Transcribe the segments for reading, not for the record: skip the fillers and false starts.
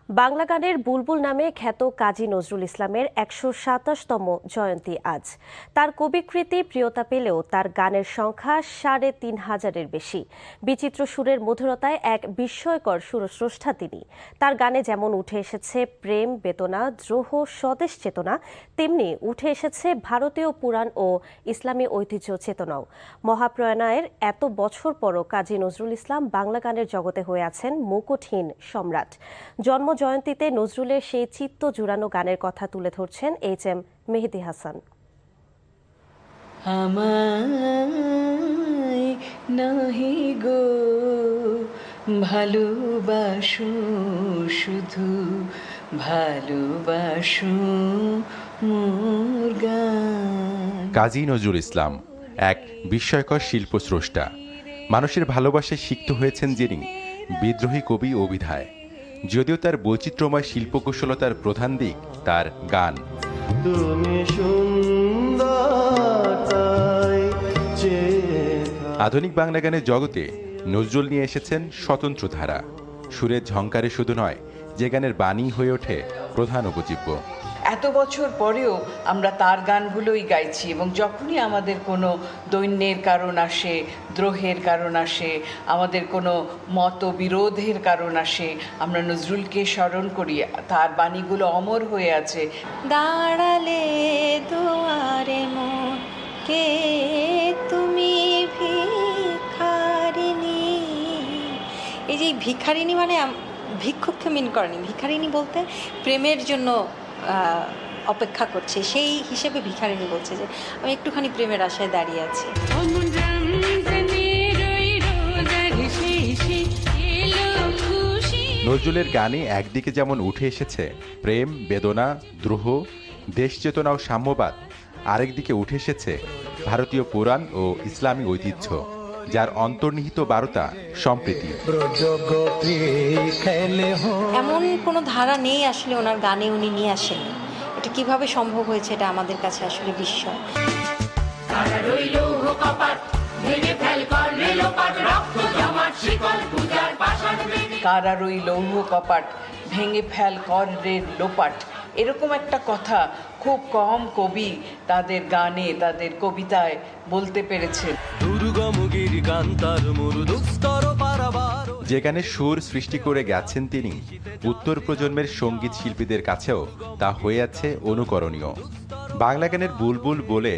বাংলা গানের বুলবুল নামে খ্যাত কাজী নজরুল ইসলামের ১২৭তম জয়ন্তী আজ। তার কবিকৃতি প্রিয়তা পেলেও তার গানের সংখ্যা ৩৫০০-এর বেশি। বিচিত্র সুরের মধুরতায় এক বিস্ময়কর সুরস্রষ্টা তিনি। তার গানে যেমন উঠে এসেছে প্রেম, বেদনা, দ্রোহ, স্বদেশ চেতনা, তেমনি উঠে এসেছে ভারতীয় পুরাণ ও ইসলামী ঐতিহ্য চেতনাও। মহাপ্রয়াণের এত বছর পরও কাজী নজরুল ইসলাম বাংলা গানের জগতে হয়ে আছেন মুকুটহীন সম্রাট। জন্ম জয়ন্তীতে নজরুলের সেই চিত্ত জুড়ানো গানের কথা তুলে ধরছেন HM মেহেদী হাসান। আমায় নাহি গো ভালোবাসো, শুধু ভালোবাসো মোর গান। কাজী নজরুল ইসলাম এক বিস্ময়কর শিল্পস্রষ্টা। মানুষের ভালোবাসায় সিক্ত হয়েছেন যিনি, বিদ্রোহী কবি ও বিধায়। যদিও তার বৈচিত্র্যময় শিল্পকুশলতার প্রধান দিক তার গান। আধুনিক বাংলা গানের জগতে নজরুল নিয়ে এসেছেন স্বতন্ত্র ধারা। সুরের ঝংকারে শুধু নয়, যে গানের বাণী হয়ে ওঠে প্রধান উপজীব্য। এত বছর পরেও আমরা তার গানগুলোই গাইছি, এবং যখনই আমাদের কোনো দৈন্যের কারণ আসে, দ্রোহের কারণ আসে, আমাদের কোনো মতবিরোধের কারণ আসে, আমরা নজরুলকে স্মরণ করি। তার বাণীগুলো অমর হয়ে আছে। দাঁড়ালে দুয়ারে মন, কে তুমি ভিখারিণী। এই যে ভিখারিণী মানে ভিক্ষুককে মিন করেনি। ভিখারিণী বলতে প্রেমের জন্য অপেক্ষা করছে, সেই হিসেবে ভিখারিণী বলছে যে আমি একটুখানি প্রেমের আশায় দাঁড়িয়ে আছি। নজরুলের গানে একদিকে যেমন উঠে এসেছে প্রেম, বেদনা, দ্রোহ, দেশ চেতনা ও সাম্যবাদ, আরেকদিকে উঠে এসেছে ভারতীয় পুরাণ ও ইসলামী ঐতিহ্য, যার অন্তর্নিহিত বার্তা সম্প্রীতি। এমন কোনো ধারা নেই আসলে ওনার গানে উনি নিয়ে আসেননি। এটা কিভাবে সম্ভব হয়েছে, এটা আমাদের কাছে আসলে বিস্ময়। কারার ওই লৌহ কপাট ভেঙে ফেল কর রে লোপাট, এরকম একটা কথা খুব কম কবি তাদের গানে, তাদের কবিতায় বলতে পেরেছেন। যে গানের সুর সৃষ্টি করে গেছেন তিনি, উত্তর প্রজন্মের সঙ্গীত শিল্পীদের কাছেও তা হয়ে আছে অনুকরণীয়। বাংলা গানের বুলবুল বলে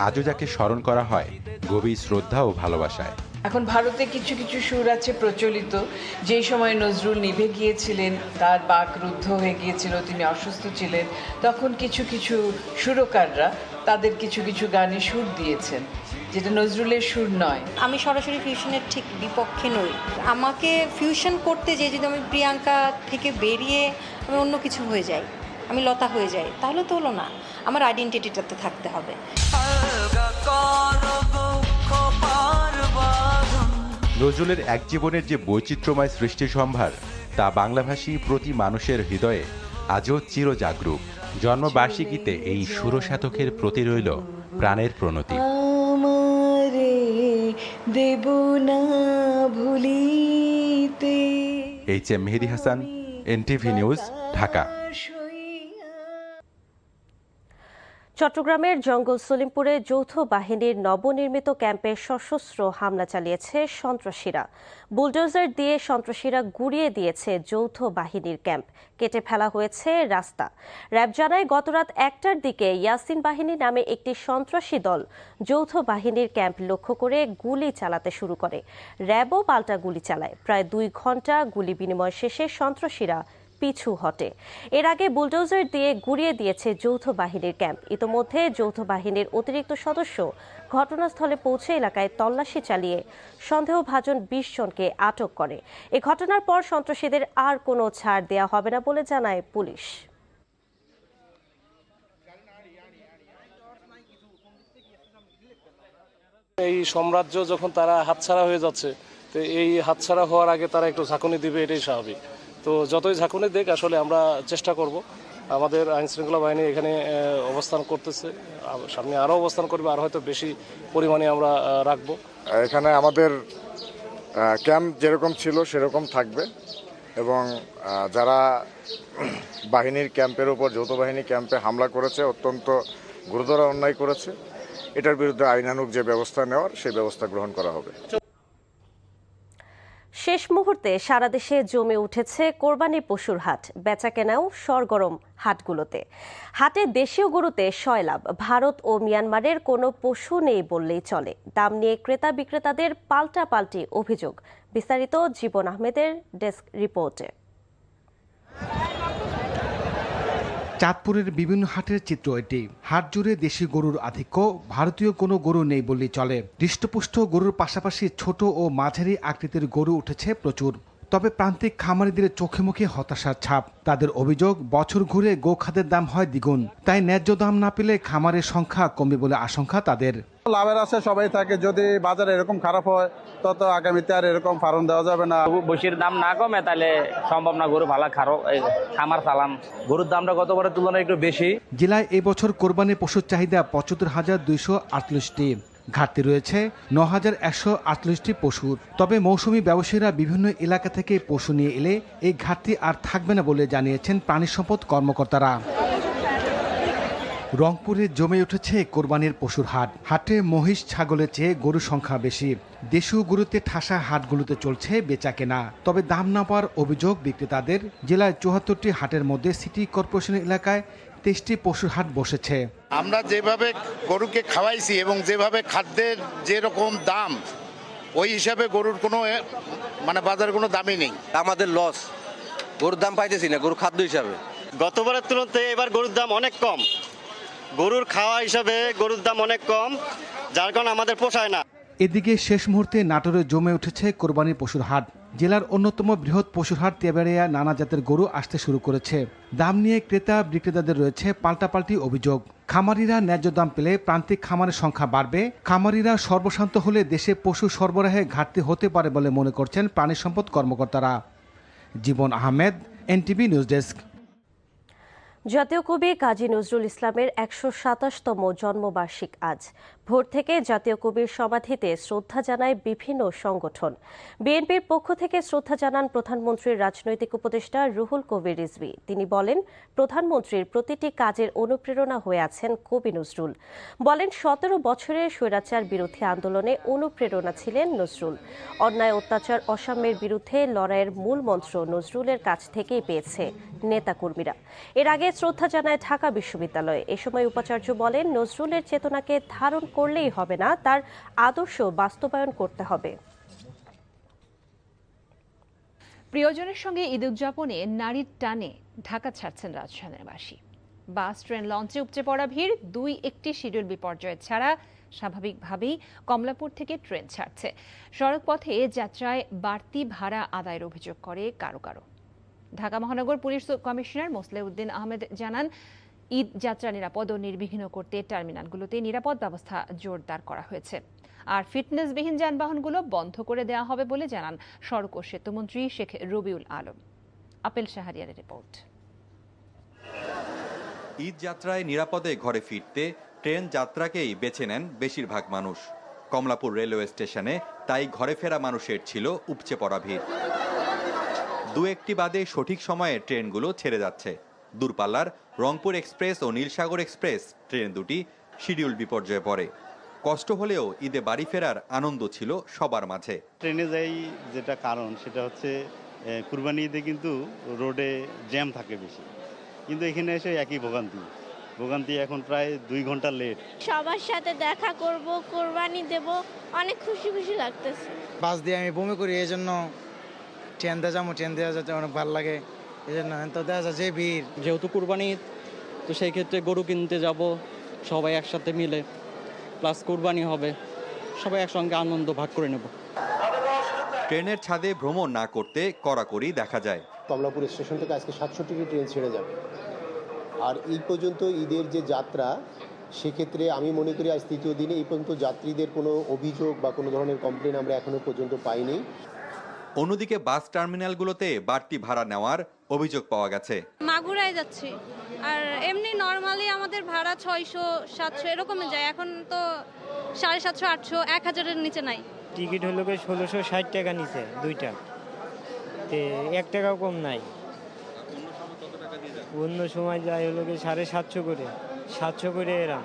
আজও যাকে স্মরণ করা হয় গভীর শ্রদ্ধা ও ভালোবাসায়। এখন ভারতে কিছু কিছু সুর আছে প্রচলিত, যেই সময় নজরুল নিভে গিয়েছিলেন, তার বাক রুদ্ধ হয়ে গিয়েছিল, তিনি অসুস্থ ছিলেন, তখন কিছু কিছু সুরকাররা তাদের কিছু কিছু গানে সুর দিয়েছেন, যেটা নজরুলের সুর নয়। আমি সরাসরি ফিউশনের ঠিক বিপক্ষে নই। আমাকে ফিউশন করতে যে যদি আমি প্রিয়াঙ্কা থেকে বেরিয়ে আমি অন্য কিছু হয়ে যাই, আমি লতা হয়ে যাই, তাহলে তো হলো না। আমার আইডেন্টিটিটাতে থাকতে হবে। নজরুলের এক জীবনের যে বৈচিত্র্যময় সৃষ্টি সম্ভার, তা বাংলাভাষী প্রতি মানুষের হৃদয়ে আজও চিরজাগরুক। জন্মবার্ষিকীতে এই সুরসাধকের প্রতি রইল প্রাণের প্রণতি। আমারে দেব না ভুলিতে। HM মেহেদী হাসান, NTV নিউজ, ঢাকা। চট্টগ্রামের জঙ্গল সলিমপুরে যৌথ বাহিনীর নবনির্মিত ক্যাম্পে সশস্ত্র হামলা চালিয়েছে সন্ত্রাসীরা। বুলডোজার দিয়ে সন্ত্রাসীরা গুড়িয়ে দিয়েছে যৌথ বাহিনীর ক্যাম্প, কেটে ফেলা হয়েছে রাস্তা। র্যাব জানায় গতরাত 1টার দিকে ইয়াসিন বাহিনী নামে একটি সন্ত্রাসী দল যৌথ বাহিনীর ক্যাম্প লক্ষ্য করে গুলি চালাতে শুরু করে। র্যাবও পাল্টা গুলি চালায়। প্রায় 2 ঘণ্টা গুলি বিনিময় শেষে সন্ত্রাসীরা পিছু হটে। এর আগে বুলডোজার দিয়ে গুড়িয়ে দিয়েছে যৌথ বাহিনীর ক্যাম্প। ইতোমধ্যে যৌথ বাহিনীর অতিরিক্ত সদস্য ঘটনাস্থলে পৌঁছে এলাকায় তল্লাশি চালিয়ে সন্দেহভাজন 20 জনকে আটক করে। এ ঘটনার পর সন্ত্রাসীদের আর কোনো ছাড় দেওয়া হবে না বলে জানায় পুলিশ। এই সাম্রাজ্য যখন তারা হাতছাড়া হয়ে যাচ্ছে, তো এই হাতছাড়া হওয়ার আগে তারা একটু ঝাঁকুনি দিবে, এটাই স্বাভাবিক। তো যতই ঝাঁকুনি দেখ, আসলে আমরা চেষ্টা করব। আমাদের আইনশৃঙ্খলা বাহিনী এখানে অবস্থান করতেছে, সামনে আরও অবস্থান করবে, আর হয়তো বেশি পরিমাণে আমরা রাখবো। এখানে আমাদের ক্যাম্প যেরকম ছিল সেরকম থাকবে। এবং যারা বাহিনীর ক্যাম্পের উপর যৌথ বাহিনী ক্যাম্পে হামলা করেছে অত্যন্ত গুরুতর অন্যায় করেছে। এটার বিরুদ্ধে আইনানুগ যে ব্যবস্থা নেওয়ার সেই ব্যবস্থা গ্রহণ করা হবে। শেষ মুহূর্তে সারা দেশে জমে উঠেছে কোরবানি পশুর হাট, বেচাকেনাও সরগরম হাটগুলোতে। হাটে দেশীয় গরুতে সয়লাভ, ভারত ও মিয়ানমারের কোনো পশু নেই বললেই চলে। দাম নিয়ে ক্রেতা বিক্রেতাদের পাল্টাপাল্টি অভিযোগ। বিস্তারিত জীবন আহমেদের ডেস্ক রিপোর্টে। চাঁদপুরের বিভিন্ন হাটের চিত্র এটি। হাট জুড়ে দেশি গরুর আধিক্য, ভারতীয় কোনো গরু নেই বললেই চলে। হৃষ্টপুষ্ট গরুর পাশাপাশি ছোট ও মাঝারি আকৃতির গরু উঠেছে প্রচুর। তবে প্রান্তিক খামারিদের চোখে মুখে হতাশার ছাপ। তাদের অভিযোগ, বছর ঘুরে গোখাদ্যের দাম হয় দ্বিগুণ, তাই ন্যায্য দাম না পেলে খামারের সংখ্যা কমবে বলে আশঙ্কা তাদের। লাভের আশা সবাই থাকে, যদি বাজারে এরকম খারাপ হয় তত আগামীতে আর এরকম ফার্ম দেওয়া যাবে না। বসির দাম না কমে তাহলে সম্ভব না গরু ভালো খামার চালান। গরুর দামটা গতবারের তুলনায় একটু বেশি। জেলায় এবছর কোরবানি পশুর চাহিদা ৭৫,২৪৮টি। ঘাটতি রয়েছে ৯,১৪৮টি পশুর। তবে মৌসুমী ব্যবসায়ীরা বিভিন্ন এলাকা থেকে পশু নিয়ে এলে এই ঘাটতি আর থাকবে না বলে জানিয়েছেন প্রাণী সম্পদ কর্মকর্তারা। রংপুরে জমে উঠেছে কোরবানির পশুর হাট। হাটে মহিষ ছাগলের চেয়ে গরুর সংখ্যা বেশি। দেশীয় গরুতে ঠাসা হাটগুলোতে চলছে বেচা কেনা। তবে দাম না পাওয়ার অভিযোগ বিক্রেতাদের। জেলায় ৭৪টি হাটের মধ্যে সিটি কর্পোরেশন এলাকায় ২৩টি পশুর হাট বসেছে। আমরা যেভাবে গরুকে খাওয়াইছি এবং যেভাবে খাদ্যের যেরকম দাম, ওই হিসাবে গরুর কোনো বাজারে কোনো দামই নেই। আমাদের লস, গরুর দাম পাইতেছি না গরুর খাদ্য হিসাবে। গতবারের তুলনায় এবার গরুর দাম অনেক কম। গরুর খাওয়া হিসাবে গরুর দাম অনেক কম, যার কারণে আমাদের পোষায় না। এদিকে শেষ মুহূর্তে নাটোরে জমে উঠেছে কোরবানির পশুর হাট। জেলার অন্যতম বৃহৎ পশুর হাট তেবাড়িয়া নানা জাতের গরু আসতে শুরু করেছে। দাম নিয়ে ক্রেতা বিক্রেতাদের রয়েছে পাল্টাপাল্টি অভিযোগ। খামারিরা ন্যায্য দাম পেলে প্রান্তিক খামারের সংখ্যা বাড়বে। খামারিরা সর্বশান্ত হলে দেশে পশু সরবরাহে ঘাটতি হতে পারে বলে মনে করছেন প্রাণী সম্পদ কর্মকর্তারা। জীবন আহমেদ, এনটিভি নিউজ ডেস্ক। জাতীয় কবি কাজী নজরুল ইসলামের ১২৭তম জন্মবার্ষিক আজ। ভোর থেকে জাতীয় কবির সমাধিতে শ্রদ্ধা জানায় বিভিন্ন সংগঠন। বিএনপির পক্ষ থেকে শ্রদ্ধা জানান প্রধানমন্ত্রীর রাজনৈতিক উপদেষ্টা রুহুল কবির রিজভী। তিনি বলেন, প্রধানমন্ত্রীর প্রতিটি কাজের অনুপ্রেরণা হয়ে আছেন কবি নজরুল। বলেন, ১৭ বছরের স্বৈরাচার বিরোধী আন্দোলনে অনুপ্রেরণা ছিলেন নজরুল। অন্যায় অত্যাচার অসাম্যের বিরুদ্ধে লড়াইয়ের মূল মন্ত্র নজরুলের কাছ থেকেই পেয়েছে নেতাকর্মীরা। এর আগে শ্রদ্ধা জানায় ঢাকা বিশ্ববিদ্যালয়ে। এ সময় উপাচার্য বলেন, নজরুলের চেতনাকে ধারণ করলেই হবে না, তার আদর্শ বাস্তবায়ন করতে হবে। প্রিয়জনের সঙ্গে ঈদ উদযাপনে নারীর টানে ঢাকা ছাড়ছেন রাজধানীবাসী। বাস, ট্রেন, লঞ্চে উপচে পড়া ভিড়। একটি শিডিউল বিপর্যয় ছাড়া স্বাভাবিকভাবেই কমলাপুর থেকে ট্রেন ছাড়ছে। সড়ক পথে যাত্রায় বাড়তি ভাড়া আদায়ের অভিযোগ করে কারো কারো। ঢাকা মহানগর পুলিশ কমিশনার মোসলেউদ্দিন আহমেদ জানান, ঈদ যাত্রা নিরাপদ ও নির্বিঘ্ন করতে টার্মিনালগুলোতে নিরাপদ ব্যবস্থা জোরদার করা হয়েছে। আর ফিটনেসবিহীন যানবাহনগুলো বন্ধ করে দেওয়া হবে বলে জানান সড়ক ও সেতুমন্ত্রী শেখ রবিউল আলম। আপেল শাহরিয়ারের রিপোর্ট। ঈদ যাত্রায় নিরাপদে ঘরে ফিরতে ট্রেন যাত্রাকেই বেছে নেন বেশিরভাগ মানুষ। কমলাপুর রেলওয়ে স্টেশনে তাই ঘরে ফেরা মানুষের ছিল উপচে পড়া ভিড়। দু একটি বাদে সঠিক সময়ে ট্রেনগুলো ছেড়ে যাচ্ছে। দূরপাল্লার রংপুর এক্সপ্রেস ও নীলসাগর এক্সপ্রেস ট্রেন দুটি শিডিউল বিপর্যয়ে পড়ে। কষ্ট হলেও ঈদে বাড়ি ফেরার আনন্দ ছিল সবার মাঝে। ট্রেনে যাই যেটা কারণ সেটা হচ্ছে কুরবানি ঈদে কিন্তু রোডে জ্যাম থাকে বেশি, কিন্তু এখানে এসে একই ভোগান্তি এখন প্রায় 2 ঘন্টা লেট। সবার সাথে দেখা করব, কোরবানি দেব, অনেক খুশি লাগতেছে। বাস দিয়ে আমি বমি করি, এই জন্য ট্রেন দেওয়া যেতে অনেক ভালো লাগে। এই জন্য তো দেখা যাচ্ছে ভিড়, যেহেতু কুরবানি ঈদ, তো সেই ক্ষেত্রে গরু কিনতে যাব সবাই একসাথে মিলে, প্লাস কুরবানি হবে, সবাই একসঙ্গে আনন্দ ভাগ করে নেব। ট্রেনের ছাদে ভ্রমণ না করতে কড়াকড়ি দেখা যায়। কমলাপুর স্টেশন থেকে আজকে 700টি ট্রেন ছেড়ে যাবে। আর এই পর্যন্ত ঈদের যে যাত্রা, সেক্ষেত্রে আমি মনে করি আজ 3য় দিনে এই পর্যন্ত যাত্রীদের কোনো অভিযোগ বা কোনো ধরনের কমপ্লেন আমরা এখনো পর্যন্ত পাইনি। অন্যদিকে বাস টার্মিনালগুলোতে বাড়তি ভাড়া নেওয়ার অভিযোগ পাওয়া গেছে। মাগুরায় যাচ্ছি, আর এমনি নর্মালি আমাদের ভাড়া 600-700 এরকমই যায়। এখন তো 750-800, 1000-এর নিচে নাই। টিকিট হলো 1660 টাকা নিচে দুইটা। 1 টাকাও কম নাই। অন্য সময় যায় হলো 750 করে, 700 করে এরা।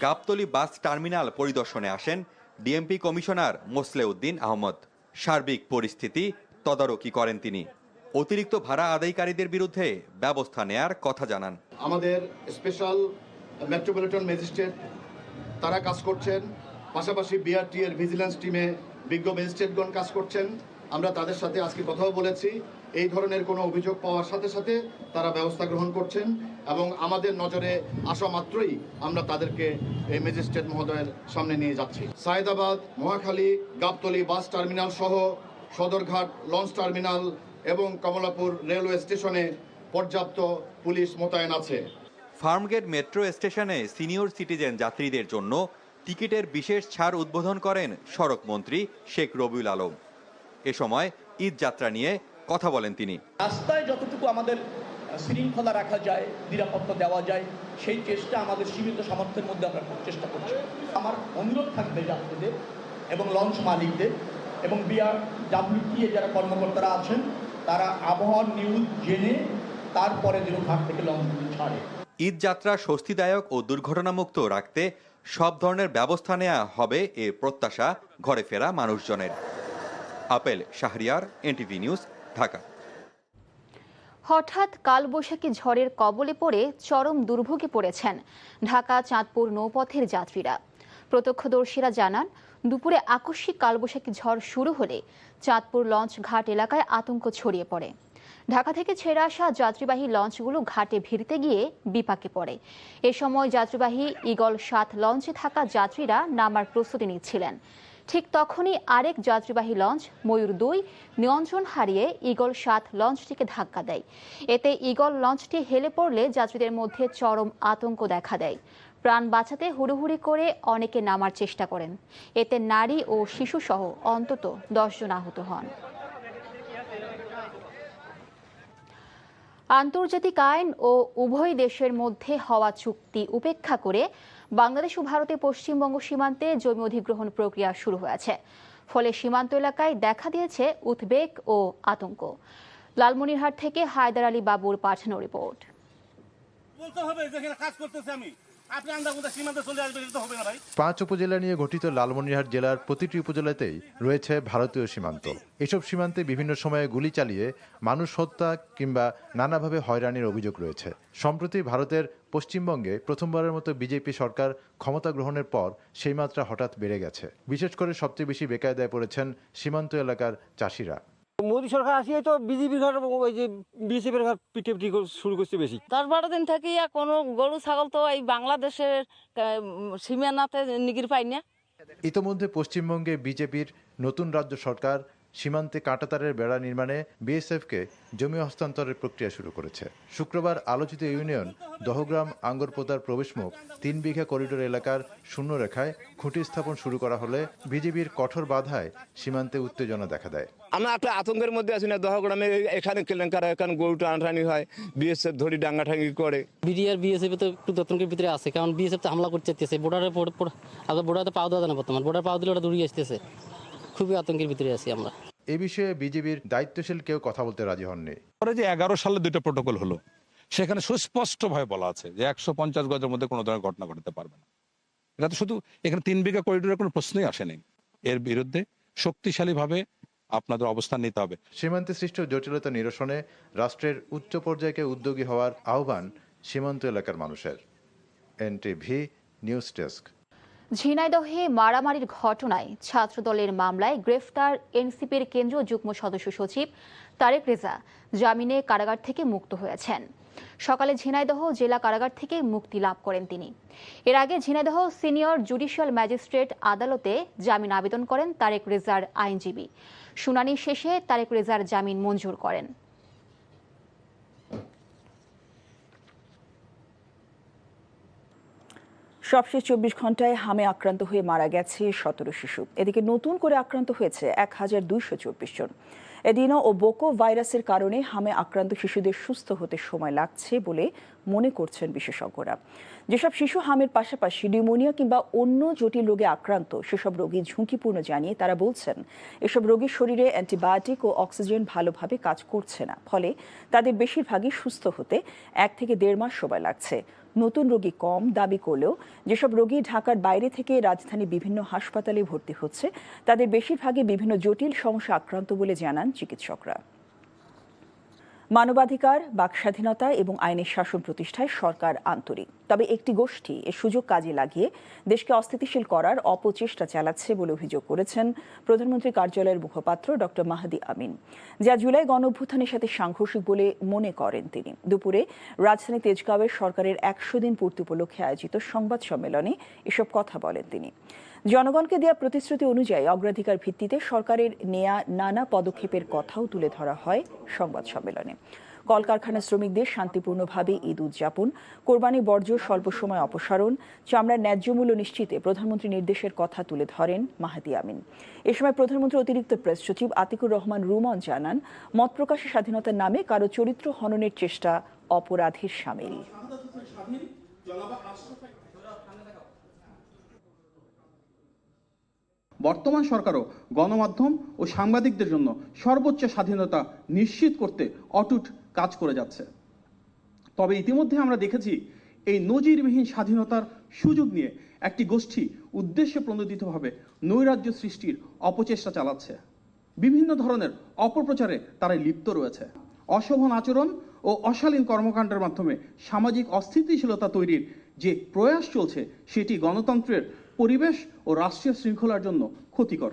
গাবতলী বাস টার্মিনাল পরিদর্শনে আসেন ডিএমপি কমিশনার মোসলেউদ্দিন আহমদ। সার্বিক পরিস্থিতি তদারকি করেন তিনি। অতিরিক্ত ভাড়া আদায়কারীদের বিরুদ্ধে ব্যবস্থা নেয়ার কথা জানান। আমাদের স্পেশাল মেট্রোপলিটন ম্যাজিস্ট্রেট তারা কাজ করছেন, পাশাপাশি বিআরটি এর ভিজিলেন্স টিমে বিজ্ঞ ম্যাজিস্ট্রেটগণ কাজ করছেন। আমরা তাদের সাথে আজকে কথাও বলেছি, এই ধরনের কোনো অভিযোগ পাওয়ার সাথে সাথে তারা ব্যবস্থা গ্রহণ করছেন এবং আমাদের নজরে আসা মাত্রই আমরা তাদেরকে এই ম্যাজিস্ট্রেট মহোদয়ের সামনে নিয়ে যাচ্ছি। সায়েদাবাদ, মহাখালী, গাবতলী বাস টার্মিনাল সহ সদরঘাট লঞ্চ টার্মিনাল এবং কমলাপুর রেলওয়ে স্টেশনে পর্যাপ্ত পুলিশ মোতায়েন আছে। ফার্মগেট মেট্রো স্টেশনে সিনিয়র সিটিজেন যাত্রীদের জন্য টিকিটের বিশেষ ছাড় উদ্বোধন করেন সড়ক মন্ত্রী শেখ রবিউল আলম। এ সময় ঈদ যাত্রা নিয়ে কথা বলেন তিনি। রাস্তায় যতটুকু আমাদের শৃঙ্খলা রাখা যায়, নিরাপত্তা দেওয়া যায়, সেই চেষ্টা আমাদের সীমিত সামর্থ্যের মধ্যে আমরা চেষ্টা করছি। আমার অনুরোধ থাকবে যাত্রীদের এবং লঞ্চ মালিকদের এবং বিআরডব্লিউটি যারা কর্মকর্তারা আছেন, তারা আবহাওয়ার নিউজ জেনে তারপরে যেন ঘাট থেকে লঞ্চগুলি ছাড়ে। ঈদ যাত্রা স্বস্তিদায়ক ও দুর্ঘটনামুক্ত রাখতে সব ধরনের ব্যবস্থা নেওয়া হবে এ প্রত্যাশা ঘরে ফেরা মানুষজনের। Apple Shahriar, NTV news, Dhaka. হঠাৎ কালবৈশাখী ঝড়ের কবলে পড়ে চরম দুর্ভোগে পড়েছেন ঢাকা চাঁদপুর নৌপথের যাত্রীরা। প্রত্যক্ষদর্শীরা জানান, দুপুরে আকস্মিক কালবৈশাখী ঝড় শুরু হলে চাঁদপুর লঞ্চ ঘাট এলাকায় আতঙ্ক ছড়িয়ে পড়ে। ঢাকা থেকে ছেড়ে আসা যাত্রীবাহী লঞ্চগুলো ঘাটে ভিড়তে গিয়ে বিপাকে পড়ে। এ সময় যাত্রীবাহী ঈগল 7 লঞ্চে থাকা যাত্রীরা নামার প্রস্তুতি নিচ্ছিলেন। ঠিক তখনই আরেক যাত্রীবাহী লঞ্চ ময়ূর 2 নিয়ন্ত্রণ হারিয়ে ঈগল 7 লঞ্চটিকে ধাক্কা দেয়। এতে ঈগল লঞ্চটি হেলে পড়লে যাত্রীদের মধ্যে চরম আতঙ্ক দেখা দেয়। প্রাণ বাঁচাতে হুড়োহুড়ি করে অনেকে নামার চেষ্টা করেন। এতে নারী ও শিশুসহ অন্তত 10 জন আহত হন। আন্তর্জাতিক আইন ও উভয় দেশের মধ্যে হওয়া চুক্তি উপেক্ষা করে বাংলাদেশ ও ভারতের পশ্চিমবঙ্গ সীমান্তে জমি অধিগ্রহণ প্রক্রিয়া শুরু হয়েছে। ফলে সীমান্ত এলাকায় দেখা দিয়েছে উদ্বেগ ও আতঙ্ক। লালমনিরহাট থেকে হায়দার আলী বাবুর পাঠানো রিপোর্ট। পাঁচ উপজেলা নিয়ে গঠিত লালমনিরহাট জেলার প্রতিটি উপজেলাতেই রয়েছে ভারতীয় সীমান্ত। এসব সীমান্তে বিভিন্ন সময়ে গুলি চালিয়ে মানুষ হত্যা কিংবা নানাভাবে হয়রানির অভিযোগ রয়েছে। সম্প্রতি ভারতের পশ্চিমবঙ্গে প্রথমবারের মতো বিজেপি সরকার ক্ষমতা গ্রহণের পর সেই মাত্রা হঠাৎ বেড়ে গেছে। বিশেষ করে সবচেয়ে বেশি বেকায়দায় পড়েছেন সীমান্ত এলাকার চাষিরা। মোদী সরকার আসিয়ে তো বিজেপির ঘর ওই যে বিজেপির ঘর পিটি শুরু করছে বেশি। 10-12 দিন থেকে কোনো গরু ছাগল তো এই বাংলাদেশের সীমানাতে নিগির পাই না। ইতোমধ্যে পশ্চিমবঙ্গে বিজেপির নতুন রাজ্য সরকার সীমান্তে কাঁটাতারের বেড়া নির্মাণে বিএসএফকে জমি হস্তান্তরের প্রক্রিয়া শুরু করেছে। শুক্রবার আলোচিত ইউনিয়ন দহগ্রাম আঙ্গরপোতার প্রবেশমুখ 3 বিঘা করিডোর এলাকার শূন্য রেখায় খুঁটি স্থাপন শুরু করা হলে বিজেপির কঠোর বাধায় সীমান্তে উত্তেজনা দেখা দেয়। আমরা একটা আতঙ্কের মধ্যে আছি না। দহগ্রামে এখানে কেলেঙ্কার, এখানে গরু টানাটানি হয়, বিএসএফ ধরি ডাঙ্গাটাঙ্গি করে। বিডিআর বিএসএফ তো একটু আতঙ্কের ভিতরে আছে, কারণ বিএসএফ তো হামলা করতে চাইতেছে। বর্ডারে আগে বর্ডারে পাও দেওয়া যায় না, বর্তমান বর্ডার পাও দিলে ওটা দূরে আসতেছে। খুবই আতঙ্কের ভিতরে আছি আমরা। এ বিষয়ে বিজেপির দায়িত্বশীল কেউ কথা বলতে রাজি হননি। পরে যে 11 সালে 2টা প্রটোকল হলো, সেখানে সুস্পষ্টভাবে বলা আছে যে 150 গজের মধ্যে কোনো ধরনের ঘটনা ঘটাতে পারবে না। এটা তো শুধু এখানে 3 বিঘা করিডোরের কোনো প্রশ্নই আসেনি। এর বিরুদ্ধে শক্তিশালীভাবে আপনাদের অবস্থান নিতে হবে। সীমান্তে সৃষ্ট জটিলতা নিরসনে রাষ্ট্রের উচ্চ পর্যায়কে উদ্যোগী হওয়ার আহ্বান সীমান্ত এলাকার মানুষের। NTV news desk. ঝিনাইদহে মারামারির ঘটনায় ছাত্রদলের মামলায় গ্রেফতার এনসিপির কেন্দ্রীয় যুগ্ম সদস্য সচিব তারেক রেজা জামিনে কারাগার থেকে মুক্ত হয়েছেন। সকালে ঝিনাইদহ জেলা কারাগার থেকে মুক্তি লাভ করেন তিনি। এর আগে ঝিনাইদহ সিনিয়র জুডিশিয়াল ম্যাজিস্ট্রেট আদালতে জামিন আবেদন করেন তারেক রেজার আইনজীবী। শুনানি শেষে তারেক রেজার জামিন মঞ্জুর করেন। সবশেষ 24 ঘন্টায় হামে আক্রান্ত হয়ে মারা গেছে 17 শিশু। এদিকে নতুন করে আক্রান্ত হয়েছে 1224 জন। এডিনো ও বোকো ভাইরাসের কারণে হামে আক্রান্ত শিশুদের সুস্থ হতে সময় লাগছে বলে মনে করছেন বিশেষজ্ঞরা। যেসব শিশু হামের পাশাপাশি নিউমোনিয়া কিংবা অন্য জটিল রোগে আক্রান্ত সেসব রোগী ঝুঁকিপূর্ণ জানিয়ে তারা বলছেন এসব রোগীর শরীরে অ্যান্টিবায়োটিক ও অক্সিজেন ভালোভাবে কাজ করছে না, ফলে তাদের বেশিরভাগই সুস্থ হতে 1 থেকে 1.5 মাস সময় লাগছে। নতুন রোগী কম দাবি করলেও যেসব রোগী ঢাকার বাইরে থেকে রাজধানীর বিভিন্ন হাসপাতালে ভর্তি হচ্ছে তাদের বেশিরভাগই বিভিন্ন জটিল সমস্যা আক্রান্ত বলে জানান চিকিৎসকরা। মানবাধিকার, বাকস্বাধীনতা এবং আইনের শাসন প্রতিষ্ঠায় সরকার আন্তরিক, তবে একটি গোষ্ঠী এ সুযোগ কাজে লাগিয়ে দেশকে অস্থিতিশীল করার অপচেষ্টা চালাচ্ছে বলে অভিযোগ করেছেন প্রধানমন্ত্রী কার্যালয়ের মুখপাত্র ডক্টর মাহাদি আমিন, যা জুলাই গণঅভ্যুত্থানের সাথে সাংঘর্ষিক বলে মনে করেন তিনি। দুপুরে রাজধানী তেজগাঁওয়ে সরকারের 100 দিন পূর্তি উপলক্ষে আয়োজিত সংবাদ সম্মেলনে এসব কথা বলেন তিনি। জনগণকে দেওয়া প্রতিশ্রুতি অনুযায়ী অগ্রাধিকার ভিত্তিতে সরকারের নেয়া নানা পদক্ষেপের কথাও তুলে ধরা হয় সংবাদ সম্মেলনে। কলকারখানা শ্রমিকদের শান্তিপূর্ণভাবে ঈদ উদযাপন, কোরবানি বর্জ্য স্বল্প সময় অপসারণ, চামড়ার ন্যায্য মূল্য নিশ্চিতে প্রধানমন্ত্রী নির্দেশের কথা তুলে ধরেন মাহাদি আমিন। এ সময় প্রধানমন্ত্রীর অতিরিক্ত প্রেস সচিব আতিকুর রহমান রুমন জানান, মত প্রকাশের স্বাধীনতার নামে কারো চরিত্র হননের চেষ্টা অপরাধের শামিল। বর্তমান সরকারও গণমাধ্যম ও সাংবাদিকদের জন্য সর্বোচ্চ স্বাধীনতা নিশ্চিত করতে অটুট কাজ করে যাচ্ছে। তবে ইতিমধ্যে আমরা দেখেছি এই নজিরবিহীন স্বাধীনতার সুযোগ নিয়ে একটি গোষ্ঠী উদ্দেশ্যে প্রণোদিতভাবে নৈরাজ্য সৃষ্টির অপচেষ্টা চালাচ্ছে। বিভিন্ন ধরনের অপপ্রচারে তারা লিপ্ত রয়েছে। অশোভন আচরণ ও অশালীন কর্মকাণ্ডের মাধ্যমে সামাজিক অস্থিতিশীলতা তৈরির যে প্রয়াস চলছে সেটি গণতন্ত্রের পরিবেশ ও রাষ্ট্রীয় শৃঙ্খলার জন্য ক্ষতিকর।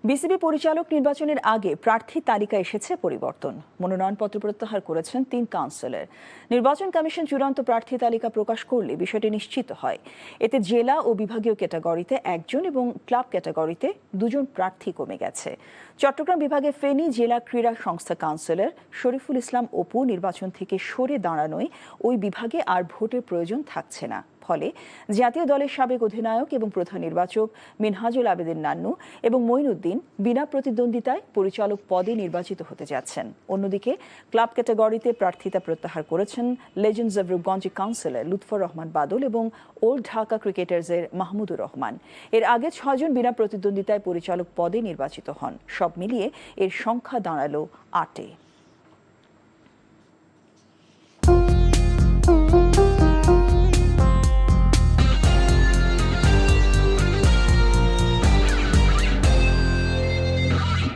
বিসিবি পরিচালক নির্বাচনের আগে প্রার্থী তালিকা এসেছে পরিবর্তন। মনোনয়নপত্র প্রত্যাহার করেছেন 3 কাউন্সিলর। নির্বাচন কমিশন চূড়ান্ত প্রার্থী তালিকা প্রকাশ করলে বিষয়টি নিশ্চিত হয়। এতে জেলা ও বিভাগীয় ক্যাটাগরিতে 1 জন এবং ক্লাব ক্যাটাগরিতে 2 জন প্রার্থী কমে গেছে। চট্টগ্রাম বিভাগে ফেনী জেলা ক্রীড়া সংস্থা কাউন্সিলর শরীফুল ইসলাম অপু নির্বাচন থেকে সরে দাঁড়ানোয় ওই বিভাগে আর ভোটের প্রয়োজন থাকছে না। ফলে জাতীয় দলের সাবেক অধিনায়ক এবং প্রধান নির্বাচক মিনহাজুল আবেদিন নান্নু এবং মঈনুদ্দিন বিনা প্রতিদ্বন্দ্বিতায় পরিচালক পদে নির্বাচিত হতে যাচ্ছেন। অন্যদিকে ক্লাব ক্যাটাগরিতে প্রার্থিতা প্রত্যাহার করেছেন legends of Rupganj councillor Lutfor Rahman Badal এবং ওল্ড ঢাকা ক্রিকেটার্সের মাহমুদুর রহমান। এর আগে 6 জন বিনা প্রতিদ্বন্দ্বিতায় পরিচালক পদে নির্বাচিত হন। সব মিলিয়ে এর সংখ্যা দাঁড়ালো 8-এ।